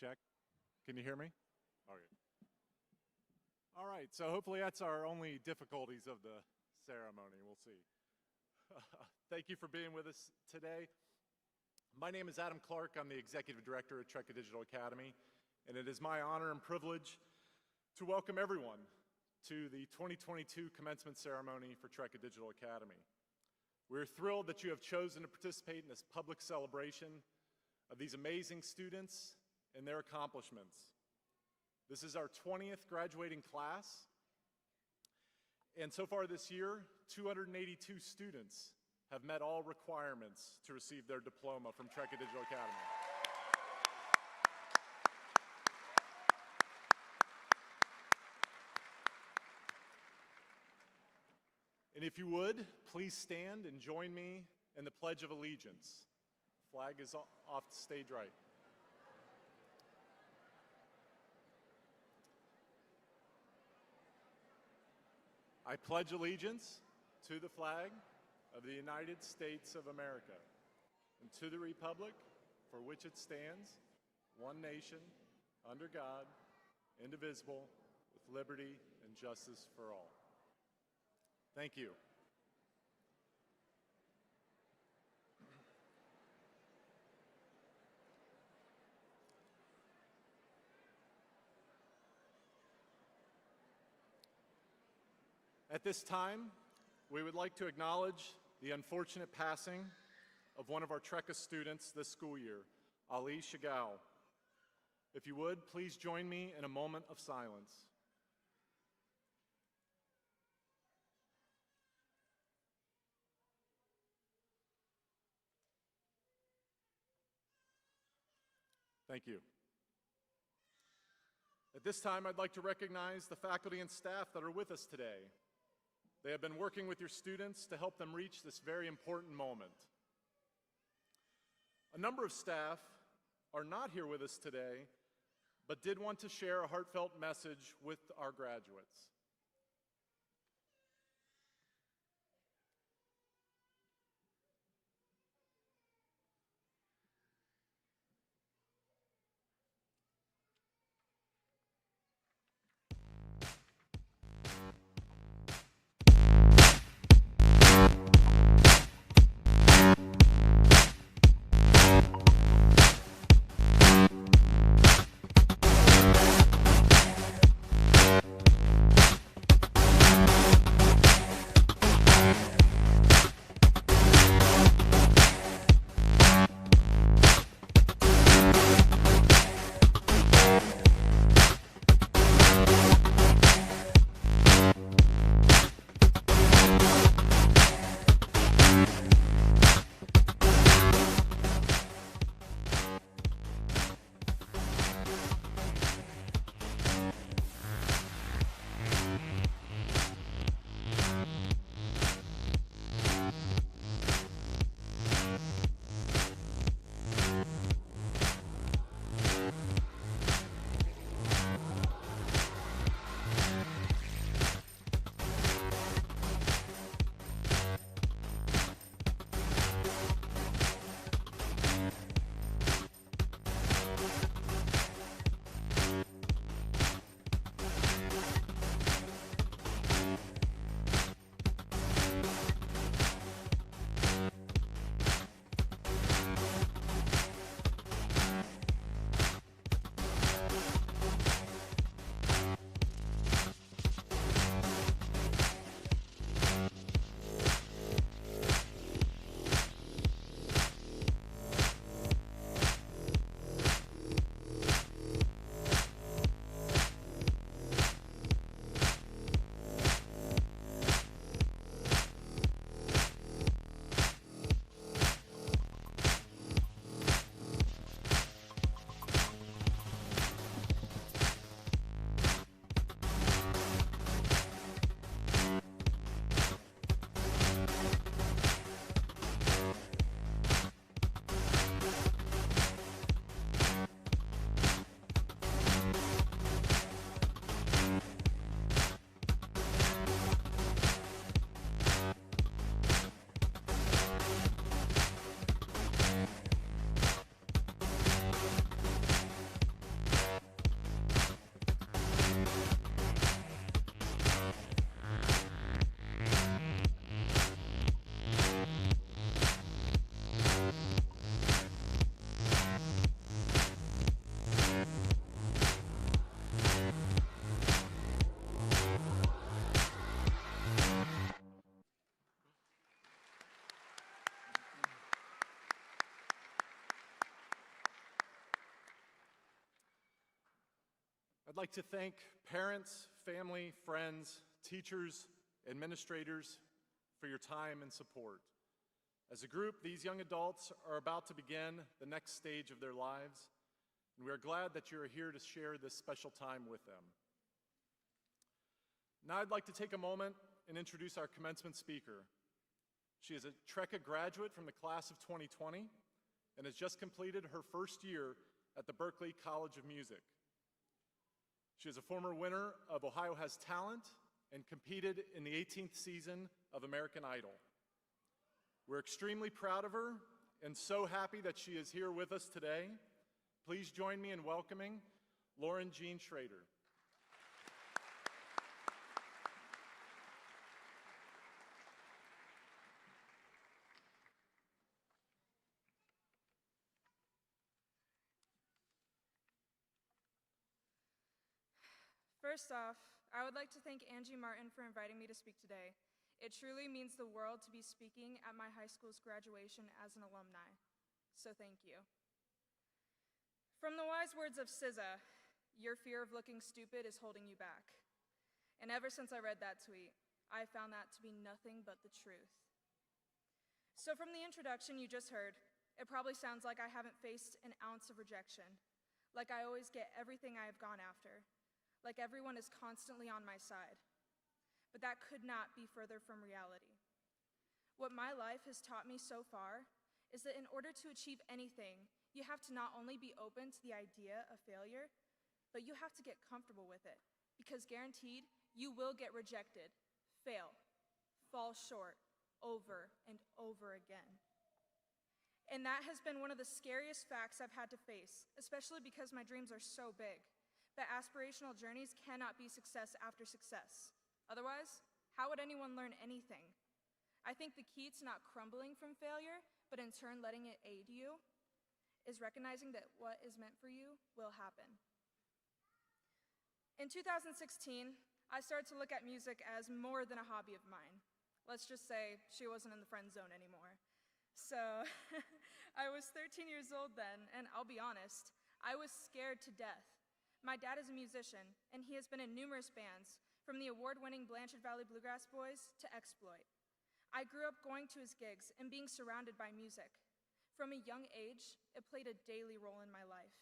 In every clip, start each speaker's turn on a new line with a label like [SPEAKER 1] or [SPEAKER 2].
[SPEAKER 1] Check. Can you hear me? Okay. All right, so hopefully that's our only difficulties of the ceremony. We'll see. Thank you for being with us today. My name is Adam Clark. I'm the Executive Director at TRECA Digital Academy, and it is my honor and privilege to welcome everyone to the 2022 commencement ceremony for TRECA Digital Academy. We're thrilled that you have chosen to participate in this public celebration of these amazing students and their accomplishments. This is our 20th graduating class, and so far this year, 282 students have met all requirements to receive their diploma from TRECA Digital Academy. And if you would, please stand and join me in the Pledge of Allegiance. Flag is off the stage right. I pledge allegiance to the flag of the United States of America and to the republic for which it stands, one nation, under God, indivisible, with liberty and justice for all. Thank you. At this time, we would like to acknowledge the unfortunate passing of one of our TRECA students this school year, Ali Shagao. If you would, please join me in a moment of silence. Thank you. At this time, I'd like to recognize the faculty and staff that are with us today. They have been working with your students to help them reach this very important moment. A number of staff are not here with us today, but did want to share a heartfelt message with our graduates. like to thank parents, family, friends, teachers, administrators for your time and support. As a group, these young adults are about to begin the next stage of their lives, and we are glad that you are here to share this special time with them. Now I'd like to take a moment and introduce our commencement speaker. She is a TRECA graduate from the class of 2020 and has just completed her first year at the Berklee College of Music. She is a former winner of Ohio Has Talent and competed in the 18th season of American Idol. We're extremely proud of her and so happy that she is here with us today. Please join me in welcoming Lauren Jean Schrader.
[SPEAKER 2] First off, I would like to thank Angie Martin for inviting me to speak today. It truly means the world to be speaking at my high school's graduation as an alumni, so thank you. From the wise words of SZA, your fear of looking stupid is holding you back. And ever since I read that tweet, I found that to be nothing but the truth. So from the introduction you just heard, it probably sounds like I haven't faced an ounce of rejection, like I always get everything I have gone after, like everyone is constantly on my side. But that could not be further from reality. What my life has taught me so far is that in order to achieve anything, you have to not only be open to the idea of failure, but you have to get comfortable with it, because guaranteed, you will get rejected, fail, fall short, over and over again. And that has been one of the scariest facts I've had to face, especially because my dreams are so big. But aspirational journeys cannot be success after success. Otherwise, how would anyone learn anything? I think the key to not crumbling from failure, but in turn letting it aid you, is recognizing that what is meant for you will happen. In 2016, I started to look at music as more than a hobby of mine. Let's just say she wasn't in the friend zone anymore. So I was 13 years old then, and I'll be honest, I was scared to death. My dad is a musician, and he has been in numerous bands, from the award-winning Blanchard Valley Bluegrass Boys to Exploit. I grew up going to his gigs and being surrounded by music. From a young age, it played a daily role in my life.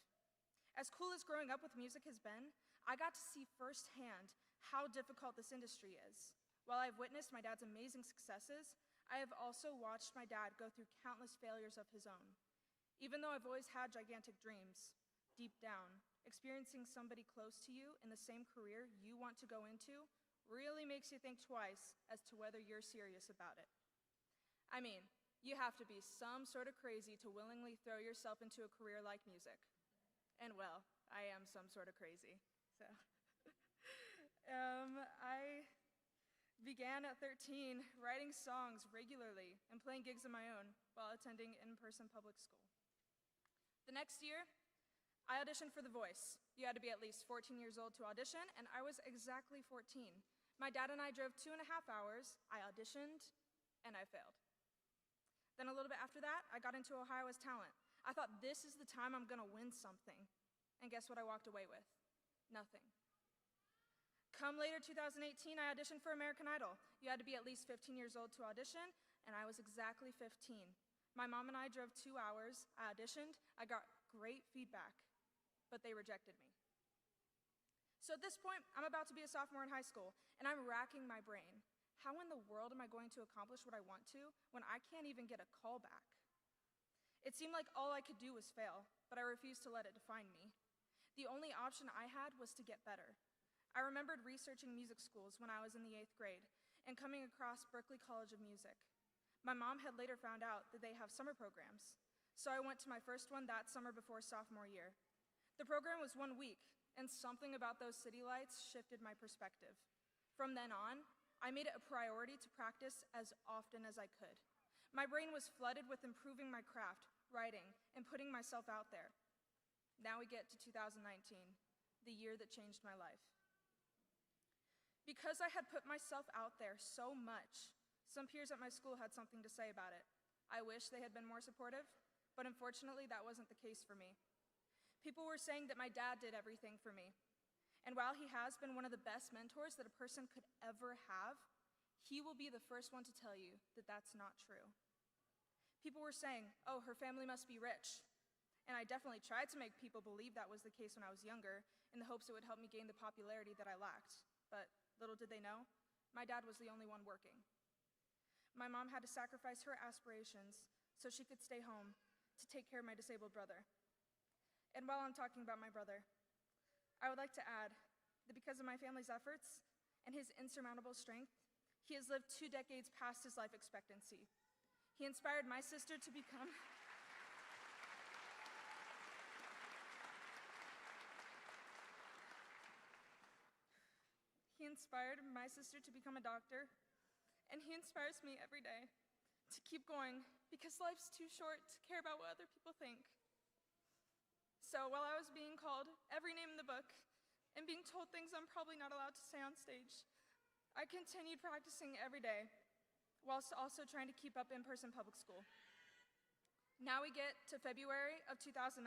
[SPEAKER 2] As cool as growing up with music has been, I got to see firsthand how difficult this industry is. While I've witnessed my dad's amazing successes, I have also watched my dad go through countless failures of his own. Even though I've always had gigantic dreams, deep down, experiencing somebody close to you in the same career you want to go into really makes you think twice as to whether you're serious about it. I mean, you have to be some sort of crazy to willingly throw yourself into a career like music. And well, I am some sort of crazy, so. I began at 13 writing songs regularly and playing gigs of my own while attending in-person public school. The next year, I auditioned for The Voice. You had to be at least 14 years old to audition, and I was exactly 14. My dad and I drove 2.5 hours, I auditioned, and I failed. Then a little bit after that, I got into Ohio Has Talent. I thought this is the time I'm gonna win something. And guess what I walked away with? Nothing. Come later 2018, I auditioned for American Idol. You had to be at least 15 years old to audition, and I was exactly 15. My mom and I drove 2 hours, I auditioned, I got great feedback, but they rejected me. So at this point, I'm about to be a sophomore in high school, and I'm racking my brain. How in the world am I going to accomplish what I want to when I can't even get a call back? It seemed like all I could do was fail, but I refused to let it define me. The only option I had was to get better. I remembered researching music schools when I was in the 8th grade and coming across Berklee College of Music. My mom had later found out that they have summer programs, so I went to my first one that summer before sophomore year. The program was 1 week, and something about those city lights shifted my perspective. From then on, I made it a priority to practice as often as I could. My brain was flooded with improving my craft, writing, and putting myself out there. Now we get to 2019, the year that changed my life. Because I had put myself out there so much, some peers at my school had something to say about it. I wish they had been more supportive, but unfortunately that wasn't the case for me. People were saying that my dad did everything for me, And while he has been one of the best mentors that a person could ever have, he will be the first one to tell you that that's not true. People were saying, oh, her family must be rich. And I definitely tried to make people believe that was the case when I was younger, in the hopes it would help me gain the popularity that I lacked. But little did they know, my dad was the only one working. My mom had to sacrifice her aspirations so she could stay home to take care of my disabled brother. And while I'm talking about my brother, I would like to add that because of my family's efforts and his insurmountable strength, he has lived 2 decades past his life expectancy. He inspired my sister to become a doctor, and he inspires me every day to keep going because life's too short to care about what other people think. So while I was being called every name in the book and being told things I'm probably not allowed to say on stage, I continued practicing every day whilst also trying to keep up in-person public school. Now we get to February of 2019.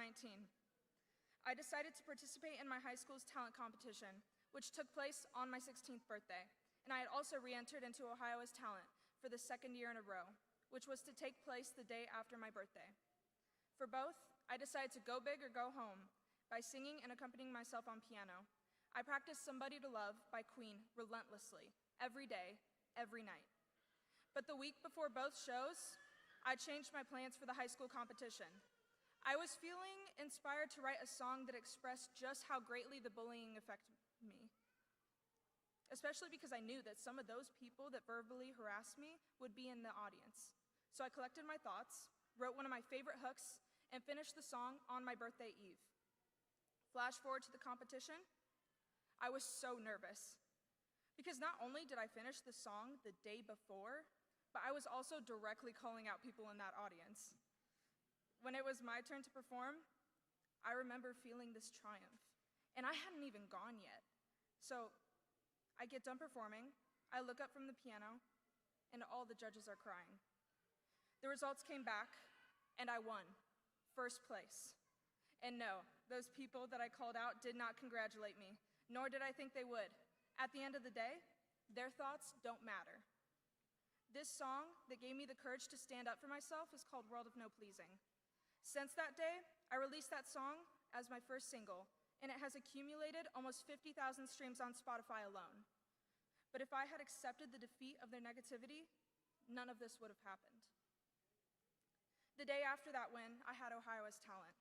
[SPEAKER 2] I decided to participate in my high school's talent competition, which took place on my 16th birthday, and I had also re-entered into Ohio as Talent for the 2nd year in a row, which was to take place the day after my birthday. For both, I decided to go big or go home by singing and accompanying myself on piano. I practiced Somebody to Love by Queen relentlessly, every day, every night. But the week before both shows, I changed my plans for the high school competition. I was feeling inspired to write a song that expressed just how greatly the bullying affected me, especially because I knew that some of those people that verbally harassed me would be in the audience. So I collected my thoughts, wrote one of my favorite hooks, and finished the song on my birthday eve. Flash forward to the competition, I was so nervous because not only did I finish the song the day before, but I was also directly calling out people in that audience. When it was my turn to perform, I remember feeling this triumph, and I hadn't even gone yet. So I get done performing, I look up from the piano, and all the judges are crying. The results came back, and I won, first place. And no, those people that I called out did not congratulate me, nor did I think they would. At the end of the day, their thoughts don't matter. This song that gave me the courage to stand up for myself is called World of No Pleasing. Since that day, I released that song as my first single, and it has accumulated almost 50,000 streams on Spotify alone. But if I had accepted the defeat of their negativity, none of this would have happened. The day after that win, I had Ohio as Talent.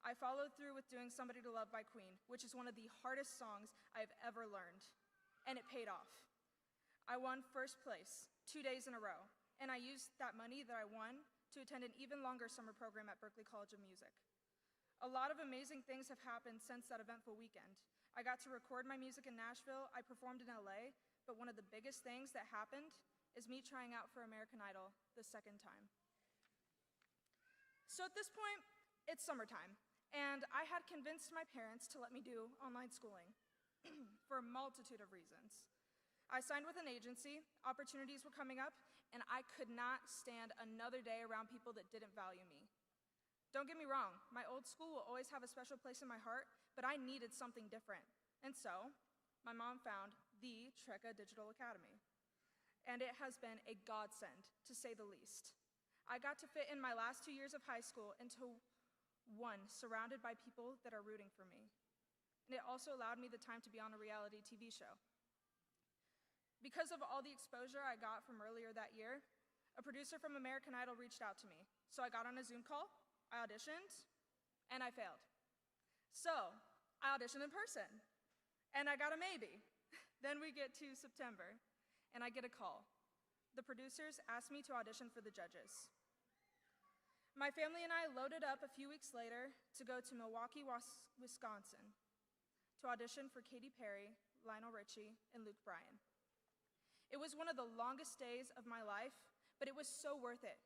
[SPEAKER 2] I followed through with doing Somebody to Love by Queen, which is one of the hardest songs I've ever learned, and it paid off. I won first place 2 days in a row, and I used that money that I won to attend an even longer summer program at Berklee College of Music. A lot of amazing things have happened since that eventful weekend. I got to record my music in Nashville, I performed in LA, but one of the biggest things that happened is me trying out for American Idol the 2nd time. So at this point, it's summertime, and I had convinced my parents to let me do online schooling for a multitude of reasons. I signed with an agency, opportunities were coming up, and I could not stand another day around people that didn't value me. Don't get me wrong, my old school will always have a special place in my heart, but I needed something different. And so, my mom found the TRECA Digital Academy. And it has been a godsend, to say the least. I got to fit in my last 2 years of high school into one surrounded by people that are rooting for me. And it also allowed me the time to be on a reality TV show. Because of all the exposure I got from earlier that year, a producer from American Idol reached out to me. So I got on a Zoom call, I auditioned, and I failed. So I auditioned in person, and I got a maybe. Then we get to September, and I get a call. The producers asked me to audition for the judges. My family and I loaded up a few weeks later to go to Milwaukee, Wisconsin, to audition for Katy Perry, Lionel Richie, and Luke Bryan. It was one of the longest days of my life, but it was so worth it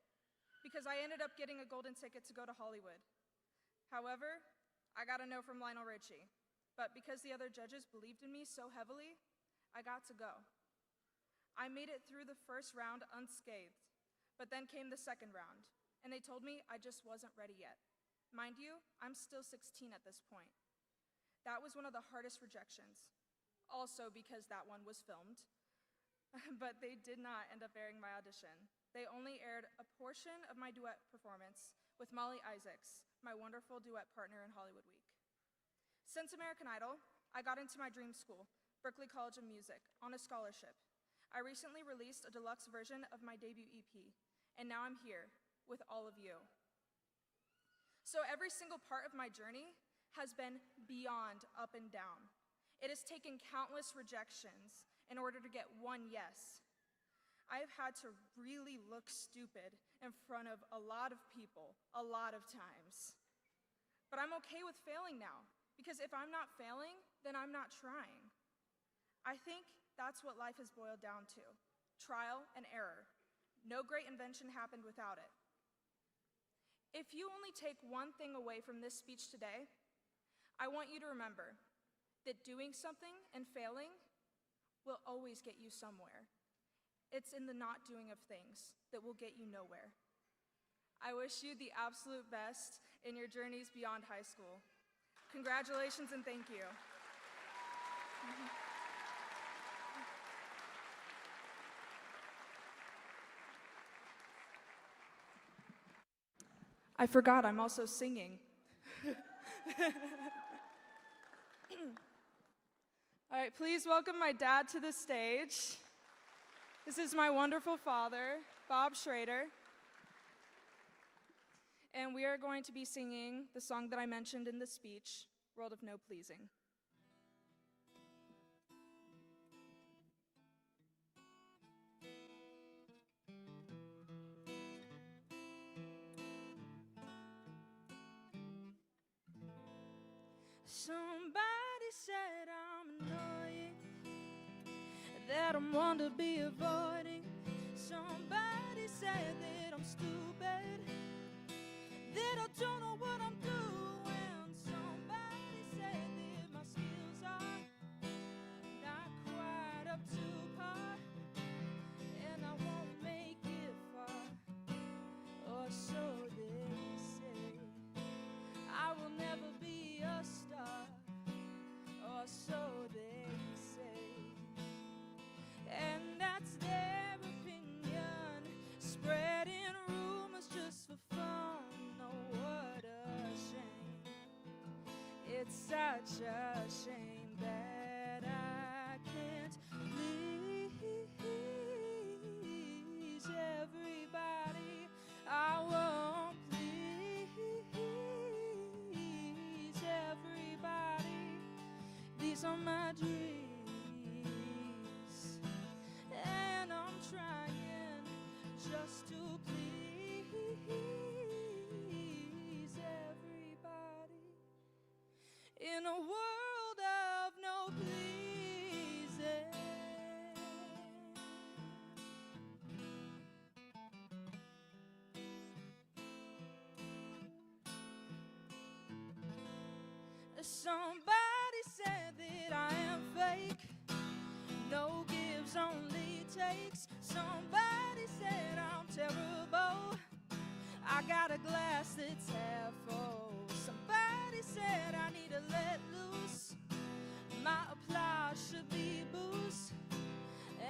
[SPEAKER 2] because I ended up getting a golden ticket to go to Hollywood. However, I got a no from Lionel Richie, but because the other judges believed in me so heavily, I got to go. I made it through the first round unscathed, but then came the second round, and they told me I just wasn't ready yet. Mind you, I'm still 16 at this point. That was one of the hardest rejections, also because that one was filmed. But they did not end up airing my audition. They only aired a portion of my duet performance with Molly Isaacs, my wonderful duet partner in Hollywood Week. Since American Idol, I got into my dream school, Berklee College of Music, on a scholarship. I recently released a deluxe version of my debut EP, and now I'm here with all of you. So every single part of my journey has been beyond up and down. It has taken countless rejections in order to get one yes. I have had to really look stupid in front of a lot of people, a lot of times. But I'm okay with failing now, because if I'm not failing, then I'm not trying. I think that's what life has boiled down to, trial and error. No great invention happened without it. If you only take one thing away from this speech today, I want you to remember that doing something and failing will always get you somewhere. It's in the not doing of things that will get you nowhere. I wish you the absolute best in your journeys beyond high school. Congratulations and thank you. I forgot I'm also singing. All right, please welcome my dad to the stage. This is my wonderful father, Bob Schrader. And we are going to be singing the song that I mentioned in the speech, World of No Pleasing. Somebody said I'm annoying, that I'm one to be avoiding. Somebody said that I'm stupid, that I don't know what I'm doing. Somebody said that my skills are not quite up to par, and I won't make it far, or so they say. I will never be a star, or so they say. And that's their opinion, spreading rumors just for fun. Oh, what a shame. It's such a shame that I can't please everybody. I won't please everybody. These are my dreams, and I'm trying just to please everybody in a world of no pleasing. Somebody said that I am fake, no gives, only takes. Somebody said I'm terrible, I got a glass that's half full. Somebody said I need to let loose, my applause should be booze,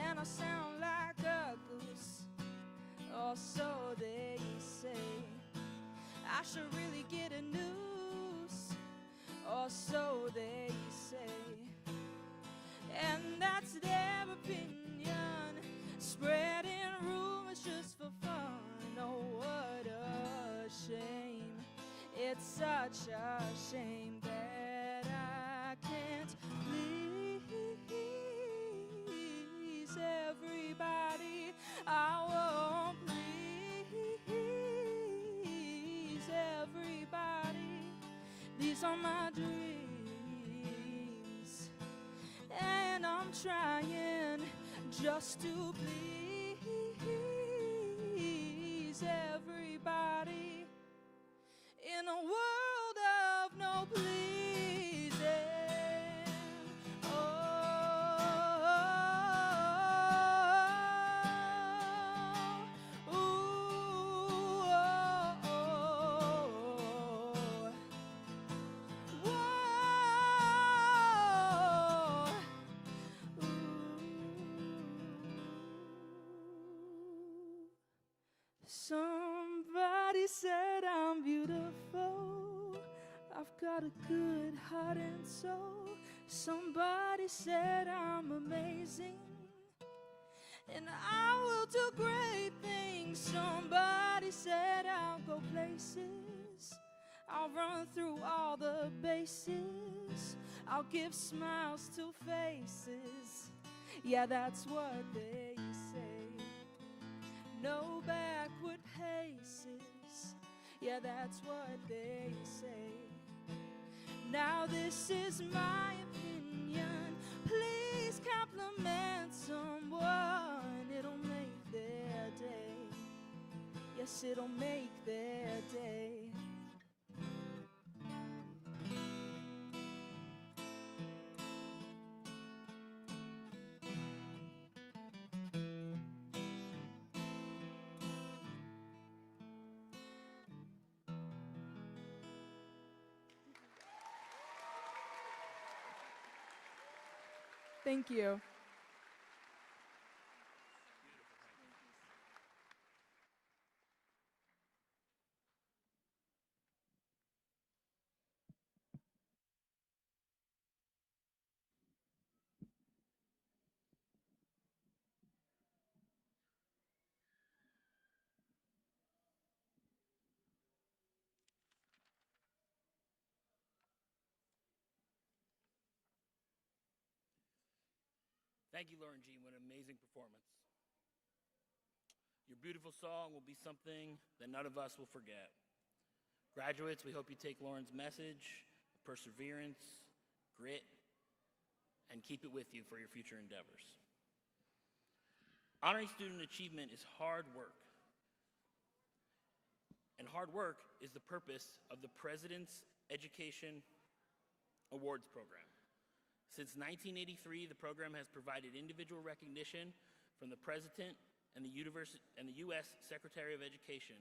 [SPEAKER 2] and I sound like a goose, or so they say. I should really get a noose, or so they say. And that's their opinion, spreading rumors just for fun. Oh, what a shame. It's such a shame that I can't please everybody. I won't please everybody. These are my dreams, and I'm trying just to please everybody in a world of no pleasing. got a good heart and soul. Somebody said I'm amazing, and I will do great things. Somebody said I'll go places. I'll run through all the bases. I'll give smiles to faces. Yeah, that's what they say. No backward paces. Yeah, that's what they say. Now this is my opinion. Please compliment someone. It'll make their day. Yes, it'll make their day. Thank you.
[SPEAKER 3] Thank you, Lauren Jean. What an amazing performance. Your beautiful song will be something that none of us will forget. Graduates, we hope you take Lauren's message, perseverance, grit, and keep it with you for your future endeavors. Honoring student achievement is hard work. And hard work is the purpose of the President's Education Awards Program. Since 1983, the program has provided individual recognition from the President and the U.S. Secretary of Education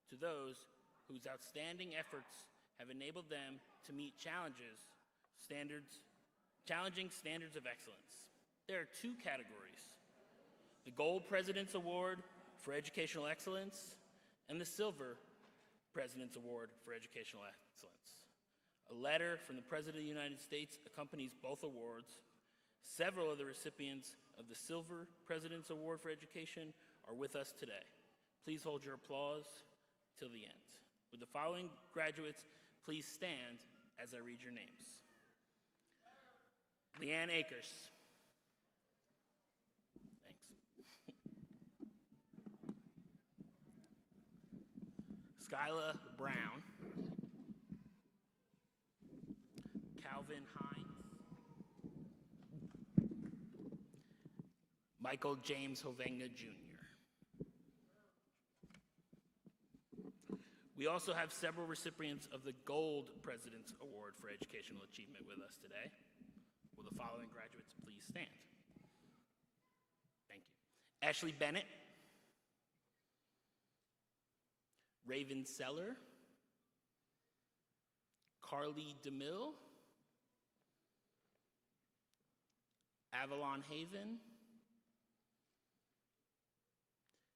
[SPEAKER 3] to those whose outstanding efforts have enabled them to meet challenging standards of excellence. There are two categories: the Gold President's Award for Educational Excellence and the Silver President's Award for Educational Excellence. A letter from the President of the United States accompanies both awards. Several of the recipients of the Silver President's Award for Education are with us today. Please hold your applause till the end. With the following graduates, please stand as I read your names. Leanne Akers. Thanks. Skyla Brown. Calvin Hines. Michael James Hovenga, Jr. We also have several recipients of the Gold President's Award for Educational Achievement with us today. Will the following graduates please stand? Thank you. Ashley Bennett. Raven Seller. Carly DeMille. Avalon Haven.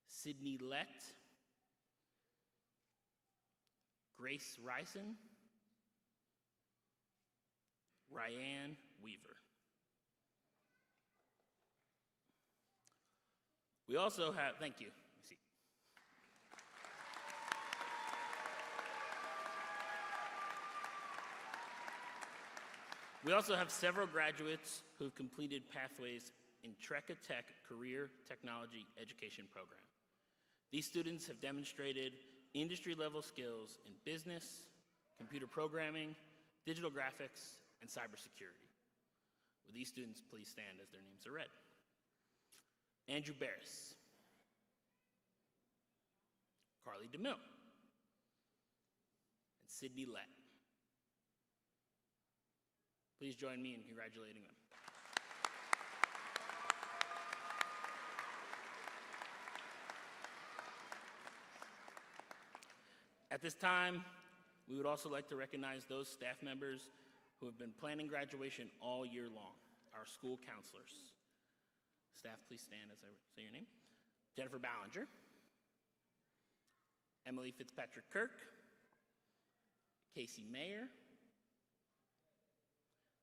[SPEAKER 3] Sydney Lett. Grace Ryson. Ryan Weaver. We also have, thank you. We also have several graduates who have completed pathways in TRECA Career Technology Education Program. These students have demonstrated industry-level skills in business, computer programming, digital graphics, and cybersecurity. Will these students please stand as their names are read? Andrew Barris. Carly DeMille. And Sydney Lett. Please join me in congratulating them. At this time, we would also like to recognize those staff members who have been planning graduation all year long, our school counselors. Staff, please stand as I say your name. Jennifer Ballinger, Emily Fitzpatrick Kirk, Casey Mayer,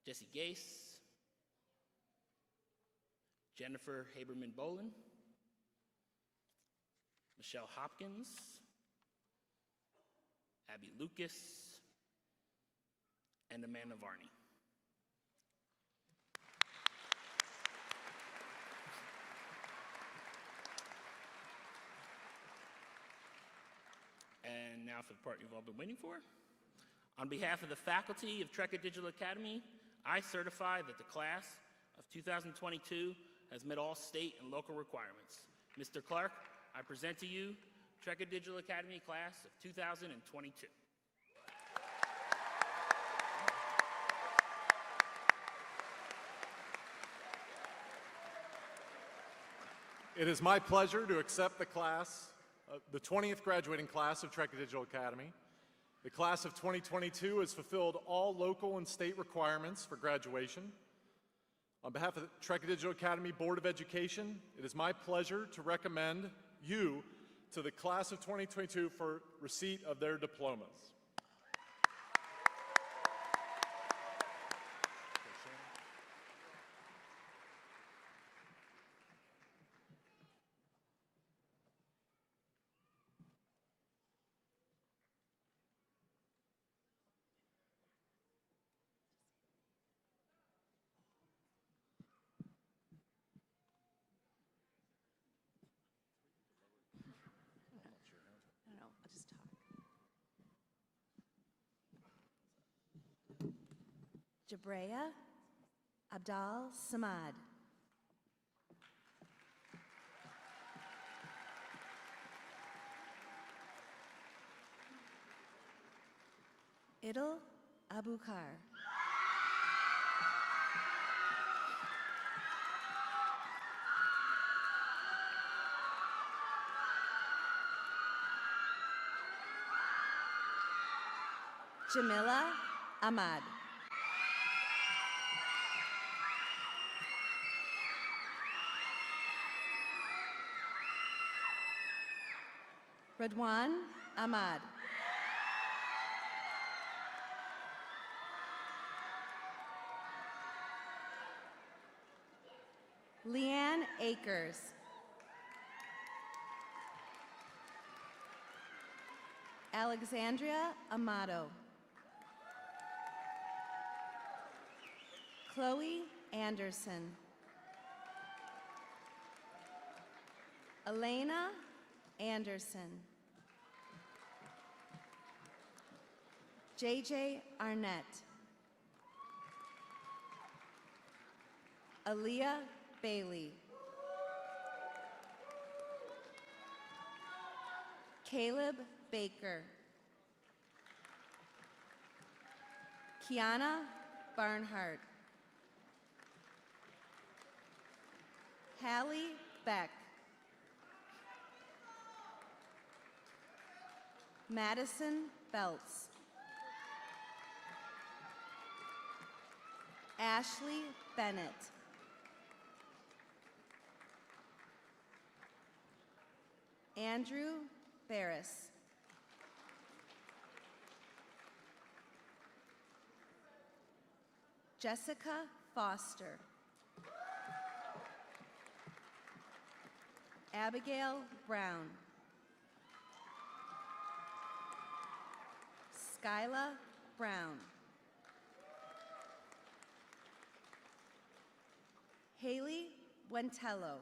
[SPEAKER 3] Jesse Gase, Jennifer Haberman-Bolin, Michelle Hopkins, Abby Lucas, and Amanda Varney. And now for the part you've all been waiting for. On behalf of the faculty of TRECA Digital Academy, I certify that the class of 2022 has met all state and local requirements. Mr. Clark, I present to you TRECA Digital Academy class of 2022.
[SPEAKER 1] It is my pleasure to accept the class, the 20th graduating class of TRECA Digital Academy. The class of 2022 has fulfilled all local and state requirements for graduation. On behalf of the TRECA Digital Academy Board of Education, it is my pleasure to recommend you to the class of 2022 for receipt of their diplomas.
[SPEAKER 4] No, I'll just talk. Jabrea Abdal Samad. Idil Abukar. Jamila Ahmad. Radwan Ahmad. Leanne Akers. Alexandria Amato. Chloe Anderson. Elena Anderson. JJ Arnett. Aaliyah Bailey. Caleb Baker. Kiana Barnhart. Hallie Beck. Madison Belts. Ashley Bennett. Andrew Barris. Jessica Foster. Abigail Brown. Skyla Brown. Haley Wentello.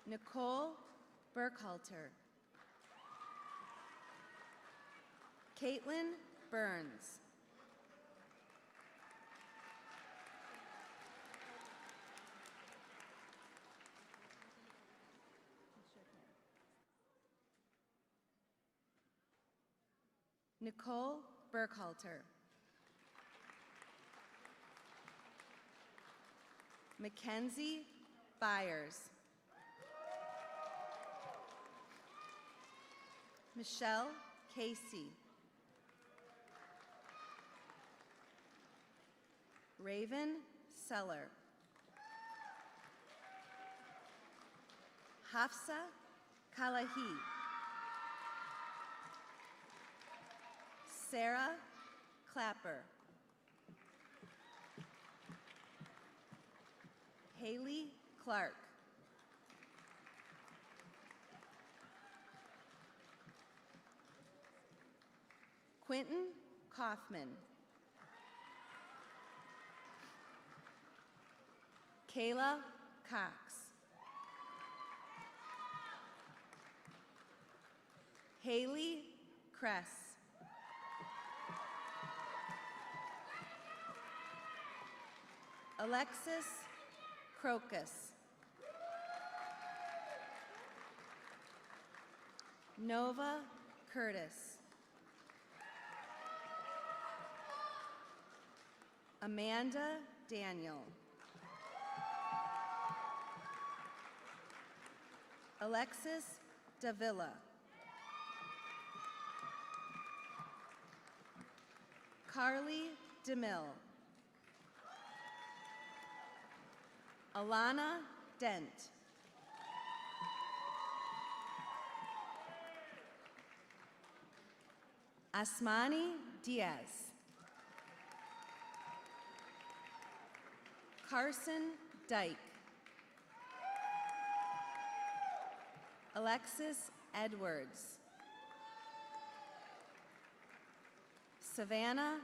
[SPEAKER 4] Nicole Burkhalter. Caitlin Burns. Nicole Burkhalter. Mackenzie Byers. Michelle Casey. Raven Seller. Hafsa Kalahi. Sarah Clapper. Haley Clark. Quentin Kaufman. Kayla Cox. Haley Kress. Alexis Crocus. Nova Curtis. Amanda Daniel. Alexis Davila. Carly DeMille. Alana Dent. Asmani Diaz. Carson Dyke. Alexis Edwards. Savannah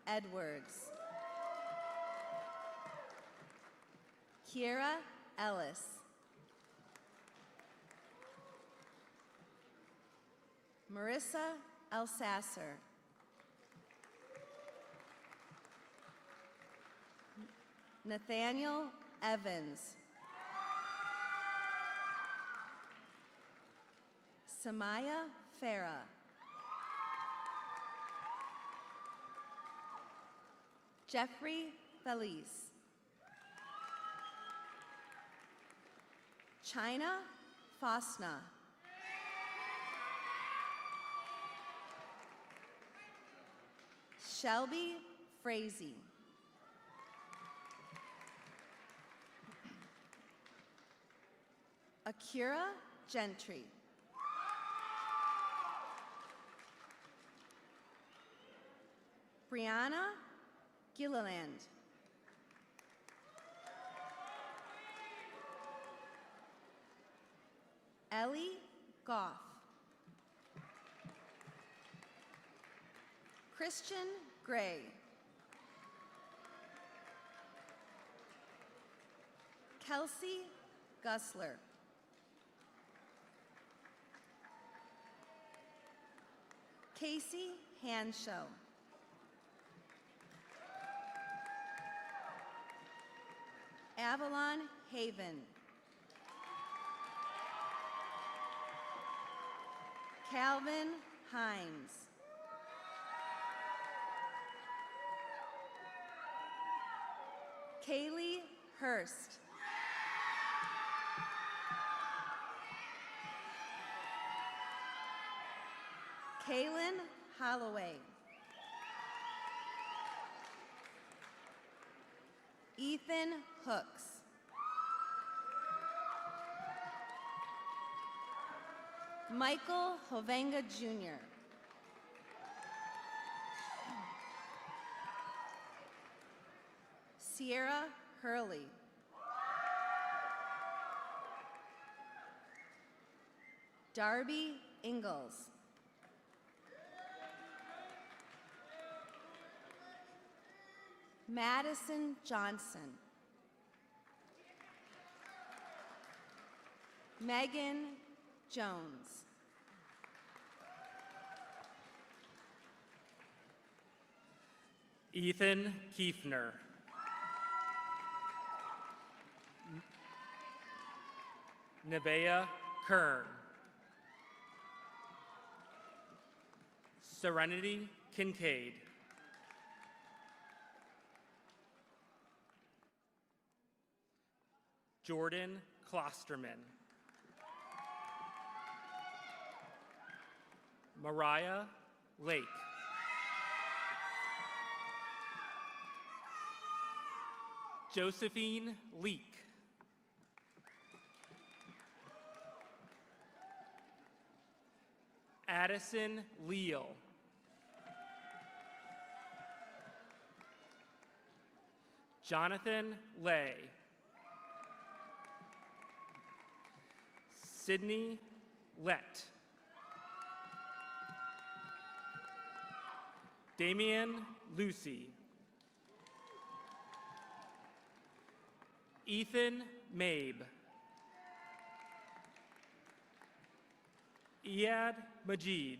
[SPEAKER 4] Edwards. Kiera Ellis. Marissa Elsasser. Nathaniel Evans. Samaya Farah. Jeffrey Felice. China Fosna. Shelby Frazee. Akira Gentry. Brianna Gilliland. Ellie Goff. Christian Gray. Kelsey Gussler. Casey Hanshow. Avalon Haven. Calvin Hines. Kaylee Hurst. Kaylin Holloway. Ethan Hooks. Michael Hovenga Jr. Sierra Hurley. Darby Ingalls. Madison Johnson. Megan Jones.
[SPEAKER 5] Ethan Kiefner. Nevaeh Kern. Serenity Kincaid. Jordan Klosterman. Mariah Lake. Josephine Leek. Addison Leal. Jonathan Lay. Sydney Lett. Damian Lucy. Ethan Mabe. Iyad Majid.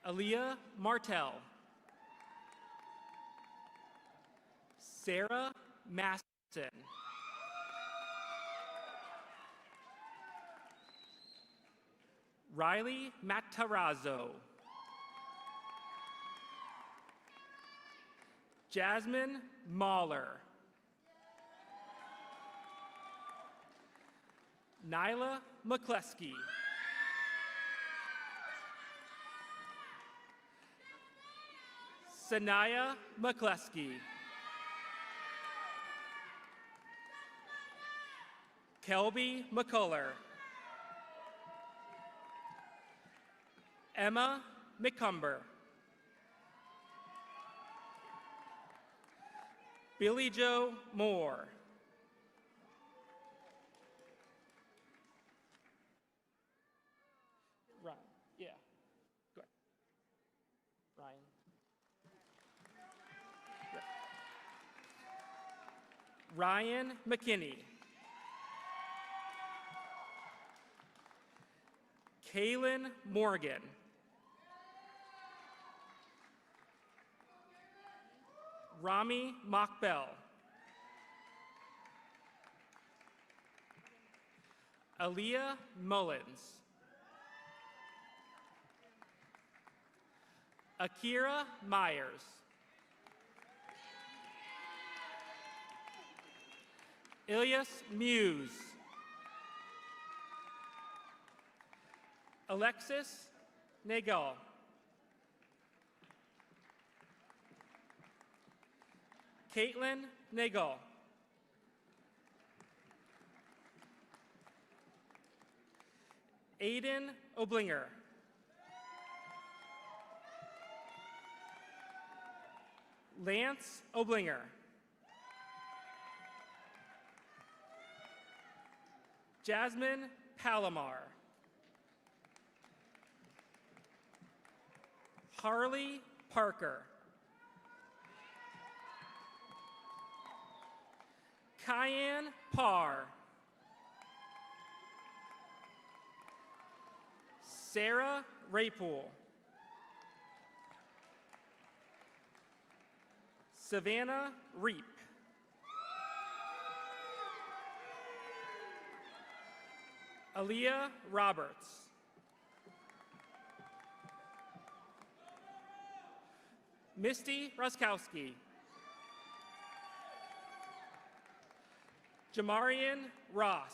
[SPEAKER 5] Aaliyah Martell. Sarah Maston. Riley Matarazzo. Jasmine Mahler. Nyla McCleskey. Sanaya McCleskey. Kelby McCuller. Emma McCumber. Billy Joe Moore. Ryan, yeah. Go ahead. Ryan. Ryan McKinney. Kaylin Morgan. Rami Mockbell. Aaliyah Mullins. Akira Myers. Ilyas Muse. Alexis Nagel. Caitlin Nagel. Aiden Oblinger. Lance Oblinger. Jasmine Palomar. Harley Parker. Cayenne Parr. Sarah Raypool. Savannah Reap. Aaliyah Roberts. Misty Roskowski. Jamarian Ross.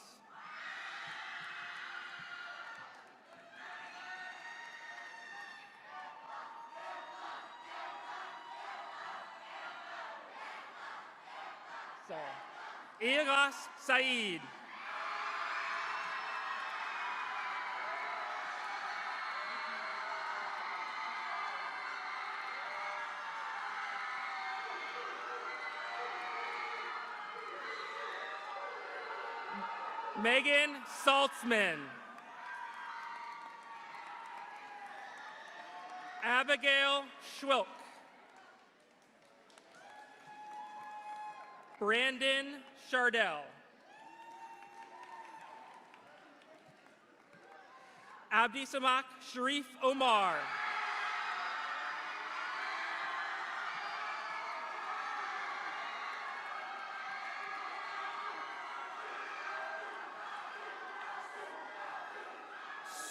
[SPEAKER 5] Iras Saeed. Megan Saltzman. Abigail Schwilk. Brandon Chardell. Abdisamak Sharif Omar.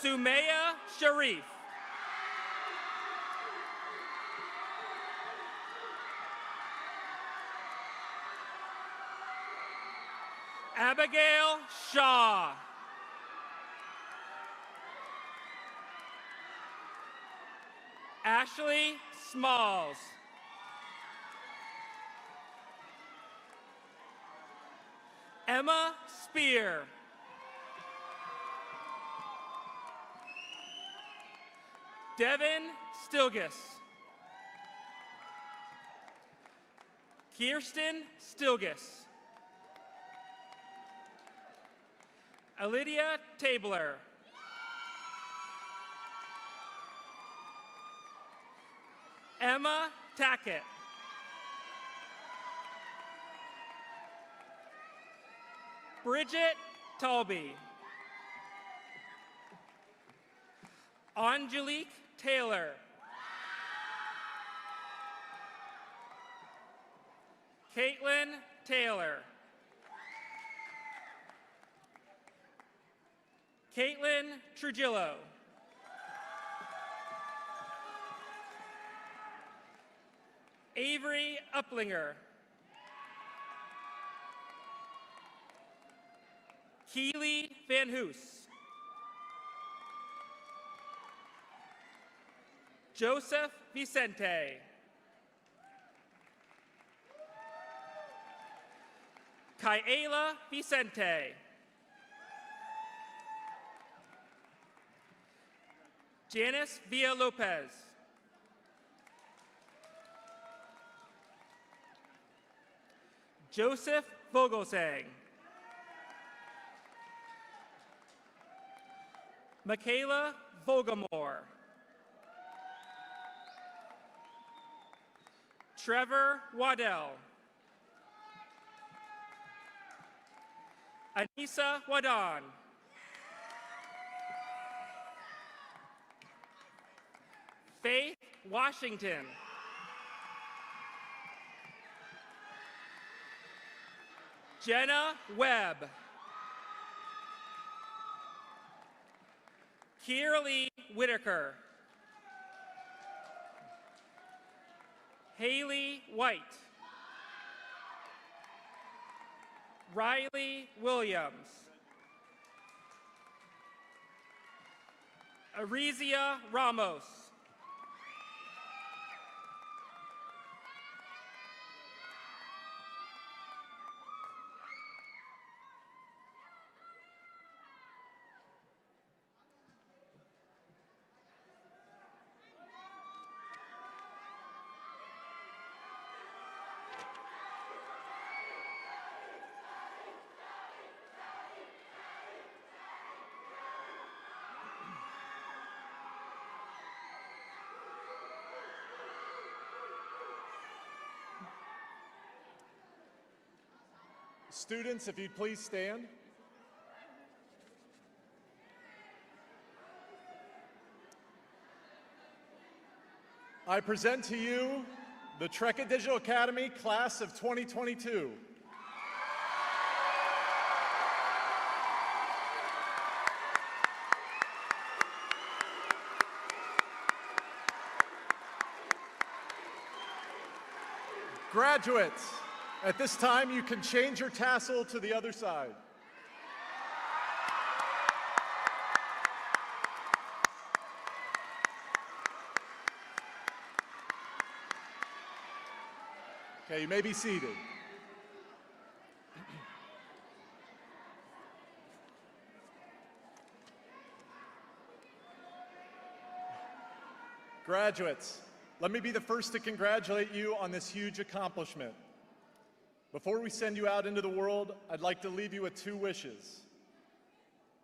[SPEAKER 5] Sumaya Sharif. Abigail Shaw. Ashley Smalls. Emma Spear. Devin Stilgus. Kirsten Stilgus. Lydia Tabler. Emma Tackett. Bridget Talby. Angelique Taylor. Caitlin Taylor. Caitlin Trujillo. Avery Uplinger. Keely Van Hoos. Joseph Vicente. Kyela Vicente. Janice Villa Lopez. Joseph Vogelsang. Michaela Vogamore. Trevor Waddell. Anissa Wadan. Faith Washington. Jenna Webb. Kierlee Whitaker. Haley White. Riley Williams. Arizia Ramos.
[SPEAKER 1] Students, if you'd please stand. I present to you the TRECA Digital Academy Class of 2022. Graduates, at this time you can change your tassel to the other side. Okay, you may be seated. Graduates, let me be the first to congratulate you on this huge accomplishment. Before we send you out into the world, I'd like to leave you with two wishes.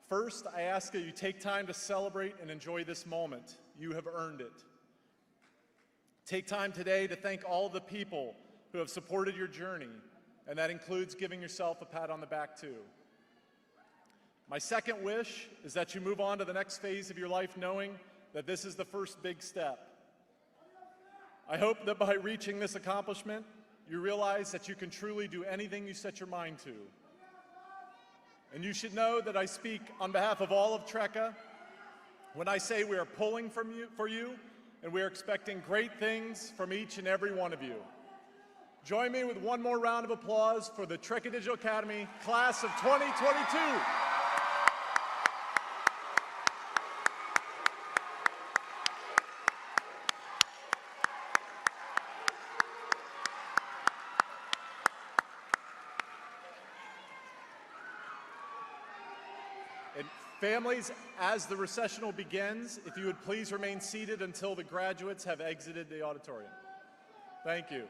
[SPEAKER 1] First, I ask that you take time to celebrate and enjoy this moment. You have earned it. Take time today to thank all the people who have supported your journey, and that includes giving yourself a pat on the back too. My second wish is that you move on to the next phase of your life knowing that this is the first big step. I hope that by reaching this accomplishment, you realize that you can truly do anything you set your mind to. And you should know that I speak on behalf of all of TRECA when I say we are pulling for you, and we are expecting great things from each and every one of you. Join me with one more round of applause for the TRECA Digital Academy Class of 2022. And families, as the recessional begins, if you would please remain seated until the graduates have exited the auditorium. Thank you.